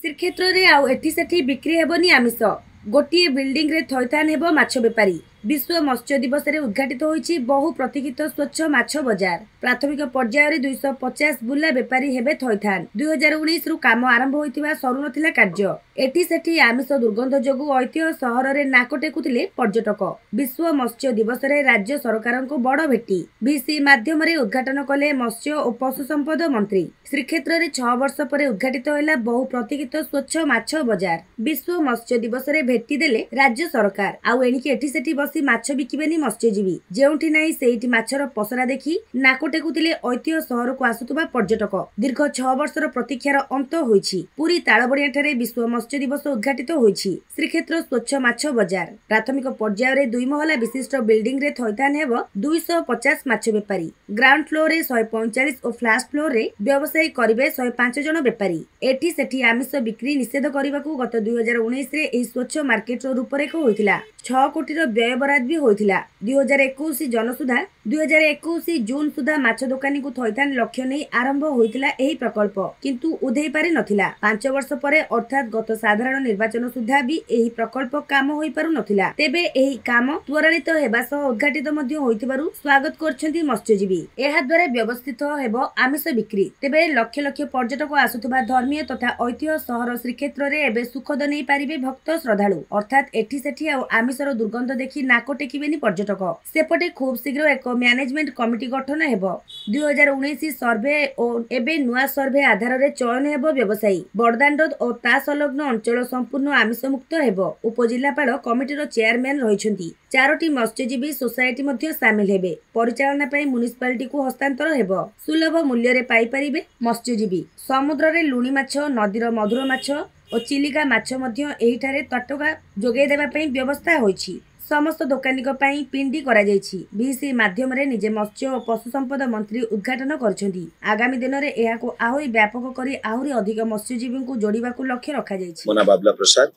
श्रीक्षेत्र में आउ एठी सेठी बिक्री हेबनी आमिष गोटे बिल्डिंग रे थैथान हेबो माछ बेपारी। विश्व मत्स्य दिवस रे उद्घाटित होईछि बहु प्रतीक्षित स्वच्छ माछ बाजार। प्राथमिक पर्याय रे 250 बुला बेपारी हेबे थैथान। 2019 रु काम आरंभ होइतिबा सरू नथिला कार्य। एठी सेठी आमिष दुर्गंध जोगु ऐतिह्य सहर रे नाक टेकुथिले पर्यटक। विश्व मत्स्य दिवस रे राज्य सरकार को बड़ भेटी भिसी माध्यम रे उद्घाटन कले मत्स्य और पशु संपद मंत्री। श्रीक्षेत्र रे 6 वर्ष पर उद्घाटित होला बहु प्रतीक्षित स्वच्छ माछ बाजार। विश्व मत्स्य दिवस रे भेटी देले राज्य सरकार। आउ एणिके एठी सेठी बसी माछ बिकिबेनी मत्स्यजीवी। जेउठी नाही सेठी माछर पसरा देखि नाको टेकुथिले ऐतिह्य सहर को आसुतबा पर्यटक। दीर्घ 6 वर्षर प्रतीक्षार अंत होईछि। पुरी ताळबणिया ठारे विश्व मत्स्य दिवस उद्घाटित होईछि। श्रीक्षेत्र स्वच्छ माछ बाजार प्राथमिक पर्याय रे 2 महला विशिष्ट बिल्डिंग रे थैथान हेबो 250 माछ बेपारी। ग्राउंड फ्लोर रे 145 और फ्लाश फ्लोर रे व्यवसायी करिवे 105 जन बेपारी। एठी सेठी आमिष बिक्री निषेध करबाकू गत 2019 रे एही स्वच्छ मार्केट रो रूपरेख होइतिला। 6 कोटी रो व्यय बराद भी होइतिला। 2021 जन सुधा 2021 जून सुधा माछ दोकानी को थैथान लक्ष्य नै आरंभ होइतिला एही प्रकल्प, किंतु उधेई पारि नथिला। 5 वर्ष परे अर्थात गत साधारण निर्वाचन सुधा भी एही प्रकल्प काम होई पारु नथिला। तेबे एही काम त्वरान्वित हेबा सह उद्घाटित मध्ये होइतिबारु स्वागत करछन्ती मत्स्यजीवी। एहा द्वारा व्यवस्थित हेबो आमिष बिक्री। तेबे लक्ष लक्ष पर्यटक आसुतबा धर्मीय तथा ऐतिह्य सहर श्रीक्षेत्र रे एबे सुखद नै पारिबे भक्त श्रद्धालु। अर्थात एठी सेठी आ आमिषर दुर्गंध देखि नाको टेकिबेनी पर्यटक। सेपटे खूब शीघ्र एक मैनेजमेंट कमिटी गठन हेबो। 2019 सर्वे और एबे नुआ सर्वे आधार रे चयन हेबो व्यवसायी। बड़दाण्ड और ता संलग्न अंचल संपूर्ण आमिष मुक्त हेबो। उपजिल्लापाल कमिटीर चेयरमैन रहिछन्ती। 4टी मत्स्यजीवी सोसाइटी मध्ये शामिल हेबे। परिचालना पई म्युनिसिपालिटी को हस्तांतर हेबो। सुलभ मूल्य रे पाई परिबे मत्स्यजीवी। समुद्र रे लुणी माछ, नदीर मधुर माछ और चिलिका माछ मध्ये एही ठारे तटका जोगै देबा पई व्यवस्था होईछि। समस्त दोकानी को पई पिंडी करा जायछि। बीसी माध्यम रे निजे मत्स्य और पशु संपद मंत्री उद्घाटन करछन्ती। आगामी दिन रे एहा को आहुरी व्यापक करी आहुरी अधिक मत्स्यजीवी को जोड़िबा को लक्ष्य रखा जायछि। मोना बाबला प्रसाद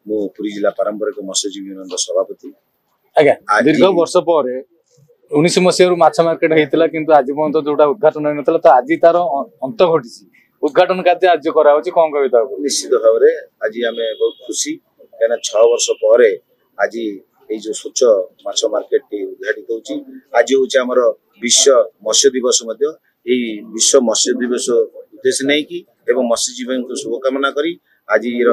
मो पुरी जिला पारंपरिक मत्स्यजीवी यूनियन सभापति। आज्ञा दीर्घ वर्ष पर 19 मसीह माछ मार्केट हेतिला, किंतु आज पर्यंत जोटा उद्घाटन नथला, तो आज तार अंत घटिछि। उद्घाटन कार्य आज कराउछि, कोन कविता? निश्चित भाव रे आज आमे बहुत खुशी, केना 6 वर्ष पर आज এই যে স্বচ্ছ মাছ মার্কেটটি উদ্ঘাটিত হচ্ছে। আজ হচ্ছে আমার বিশ্ব মৎস্য দিবস মধ্যে। এই বিশ্ব মৎস্য দিবস উদ্দেশ্য নেই এবং মৎস্যজীবী শুভকামনা করি আজর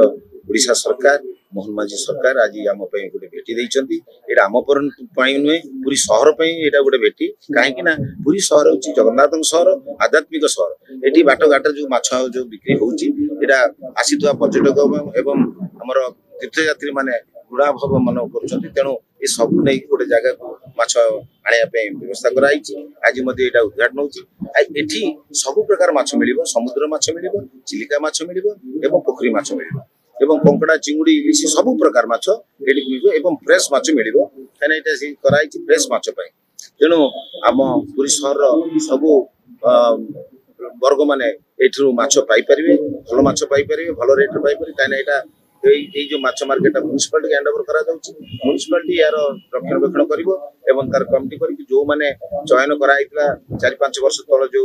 ওড়িশা সরকার মোহন মাঝি সরকার আজ আম গোটে ভেটি দিয়েছেন। এটা আম নুহে পুরী সহর এটা গোটে ভেটি। কাহিঁকি না পুরী সহর হচ্ছে জগন্নাথ সহর, আধ্যাত্মিক সহর। এটি বাটঘাট যে মাছ যে বিক্রি হচ্ছে এটা আসিথিবা পর্যটক এবং আমার তীর্থযাত্রী মানে गुड़ा भाव मन कर तेणु ये सब नहीं गोटे जगह को माछ आने व्यवस्था कराई। आज उद्घाटन होती सब प्रकार माछ मिल, समुद्र माछ मिल, चिलिका माछ मिल, पोखरी माछ मिल, कंकड़ा चिंगुड़ी इलिश सब प्रकार माछ मिल, फ्रेश माछ मिल। कहीं फ्रेश माछ तेणु आम पुरी सहर सब वर्ग माने माछ पाइपर, भल माछ पाइपर, भल रेट पाइपर। कहीं जो माछ मार्केट म्युनिसिपालिटी हैंड ओवर करा जाउछि। म्युनिसिपालिटी यार रक्षणाबेक्षण करिवो एवं तार कमिटी करी जो माने चयन करा आइतला 4-5 वर्ष तळ जो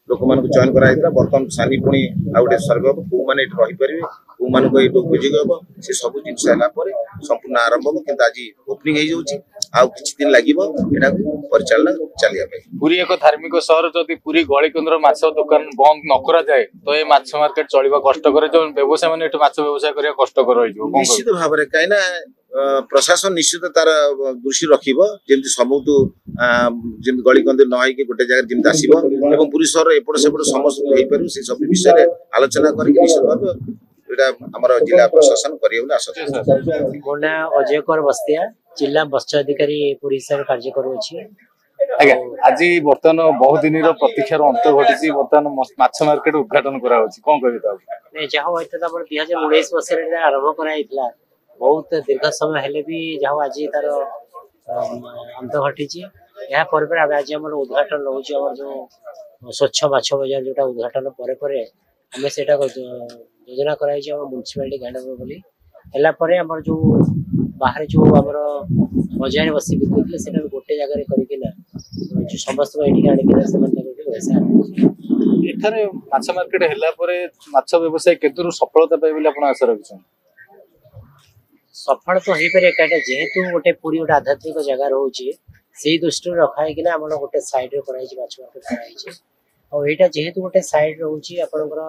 लोक मान को चयन करा आइतला, बर्तन सानी पुणी आ गोटे सर्वे को माने रही परिबे, को मान को एटो बुझी गबो। से सब जिंस हैला परे संपूर्ण आरंभ हो, किंतु आज ओपनिंग हे जाउछि। आ किछि दिन लागिवो एटा परिचालन चलिया पे। पुरी एक धार्मिक सहर जदि पुरी गली केन्द्र माछ दुकान बंद न करा जाए तो ए माछ मार्केट चलिबा कष्टकर। जो व्यवसाय माने एटो माछ व्यवसाय करिया कष्टकर होई जो। निश्चित भाव रे काइना प्रशासन निश्चित तार दृष्टि रखिबो जेमति सबुतु जेम गली कंदे न होई के गोटे जगह जेमति आसीबो एवं पुरी सहर एपड सेपड समस्त हेई परु। से सब विषय रे आलोचना करी निश्चित भाव एटा हमर जिला प्रशासन करियो बोले आशा। मोना अजय कर बस्तिया जिला मत्स्य अधिकारी पुरी हिसाब कार्य करू अछि। आज्ञा आज बर्तमान बहुत दिन प्रतीक्षार अंत घटी। बर्तमान माछ मार्केट उद्घाटन करा होछि, कोन कविता? नै जहाँ होइता हमर 2019 वर्ष रे आरंभ कराइतला। बहुत दीर्घ समय हेले भी जहाँ आज तार अंत घटी। या पर आज हमर उद्घाटन होछि। हमर जो स्वच्छ माछ बाजार जोटा उद्घाटन परे हमें सेटा योजना कराई जे म्युनिसिपालिटी हैंड ओवर बोली हला परे हमर जो बाहर जो हमर बाजार बसी बिकुले सेटा गोटे जगह रे करिकिना जो समस्त एठी आनिकिना से ପଇସା ଆଣୁଛି। ଏଠାରେ ମାଛ ମାର୍କେଟ ହେଲା ପରେ ମାଛ ବ୍ୟବସାୟ କେତେଦୂର ସଫଳତା ପାଇବେ ବୋଲି ଆପଣ ଆଶା ରଖିଛନ୍ତି? ସଫଳ ତ ହେଇପାରିବ କାହିଁକି ଯେହେତୁ ଗୋଟେ ପୁରୀ ଗୋଟେ ଆଧ୍ୟାତ୍ମିକ ଜାଗା ରହୁଛି ସେଇ ଦୃଷ୍ଟିରୁ ରଖା ହେଇକିନା ଆମର ଗୋଟେ ସାଇଡରେ କରାହେଇଛି ମାଛ ମାର୍କେଟ କରାହେଇଛି। ଆଉ ଏଇଟା ଯେହେତୁ ଗୋଟେ ସାଇଡ ରହୁଛି ଆପଣଙ୍କର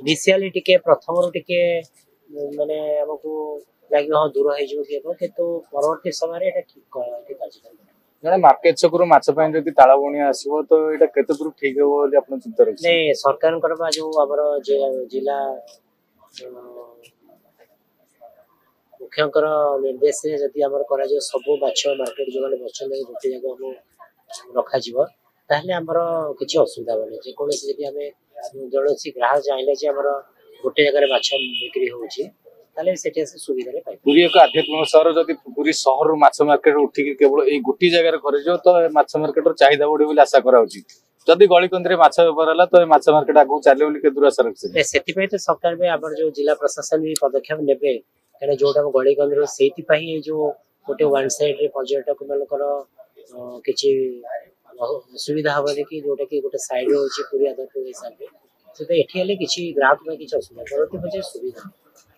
ଇନିସିଆଲି ଟିକେ ପ୍ରଥମରୁ ଟିକେ ମାନେ ଆମକୁ ଲାଗିବ ହଁ ଦୂର ହେଇଯିବ କି କ'ଣ, କିନ୍ତୁ ପରବର୍ତ୍ତୀ ସମୟରେ ଏଇଟା ଠିକ କାର୍ଯ୍ୟକାରୀ। ଜଣେ ମାର୍କେଟ ଛକରୁ ମାଛ ପାଇଁ ଯଦି ତାଳ ବଣିଆ ଆସିବ ତ ଏଇଟା କେତେ ଦୂର ଠିକ ହବ ବୋଲି ଆପଣ ଚିନ୍ତା ରଖିଛନ୍ତି? ନାଇଁ ସରକାରଙ୍କର ବା ଯୋଉ ଆମର ଜିଲ୍ଲା ମୁଖ୍ୟଙ୍କର ନିର୍ଦ୍ଦେଶରେ ଯଦି ଆମର କରାଯିବ ସବୁ ମାଛ ମାର୍କେଟ ଯୋଉମାନେ ବସୁଛନ୍ତି ଗୋଟେ ଜାଗା ଆମ ରଖାଯିବ ତାହେଲେ ଆମର କିଛି ଅସୁବିଧା ହେବନି। ଯେକୌଣସି ଯଦି ଆମେ କୌଣସି ଗ୍ରାହକ ଚାହିଁଲେ ଯେ ଆମର ଗୋଟେ ଜାଗାରେ ମାଛ ବିକ୍ରି ହଉଛି ତାହେଲେ ସେଠି ଆସି ସୁବିଧାରେ ପାଇବେ। ପୁରୀ ଏକ ଆଧ୍ୟାତ୍ମିକ ସହର, ଯଦି ପୁରୀ ସହରରୁ ମାଛ ମାର୍କେଟ ଉଠିକି କେବଳ ଏଇ ଗୋଟିଏ ଜାଗାରେ କରାଯିବ ତ ମାଛ ମାର୍କେଟର ଚାହିଦା ବଢିବ ବୋଲି ଆଶା କରାଯାଉଛି। ଯଦି ଗଳିକନ୍ଦିରେ ମାଛ ବେପାର ହେଲା ତ ଏ ମାଛ ମାର୍କେଟ ଆଗକୁ ଚାଲିବ ବୋଲି କେତେ ଦୂର ଆଶା ରଖିଛନ୍ତି? ସେଥିପାଇଁ ତ ସରକାର ବି ଆମର ଯୋଉ ଜିଲ୍ଲା ପ୍ରଶାସନ ବି ପଦକ୍ଷେପ ନେବେ, କାହିଁକିନା ଯୋଉଟା ଗଳିକନ୍ଦିର ସେଇଥିପାଇଁ ଏଇ ଯୋଉ ଗୋଟେ ୱାନ୍ ସାଇଡରେ ପର୍ଯ୍ୟଟକ ମାନଙ୍କର କିଛି ଅସୁବିଧା ହବନି କି ଯୋଉଟା କି ଗୋଟେ ସାଇଡ ରହୁଛି ପୁରୀ ଆଧ୍ୟାତ୍ମିକ ହିସାବରେ, ସେଥିପାଇଁ ଏଠି ହେଲେ କିଛି ଗ୍ରାହକ ପାଇଁ କିଛି ଅସୁବିଧା ପରବର୍ତ୍ତୀ ପର୍ଯ୍ୟାୟରେ ସୁବିଧା।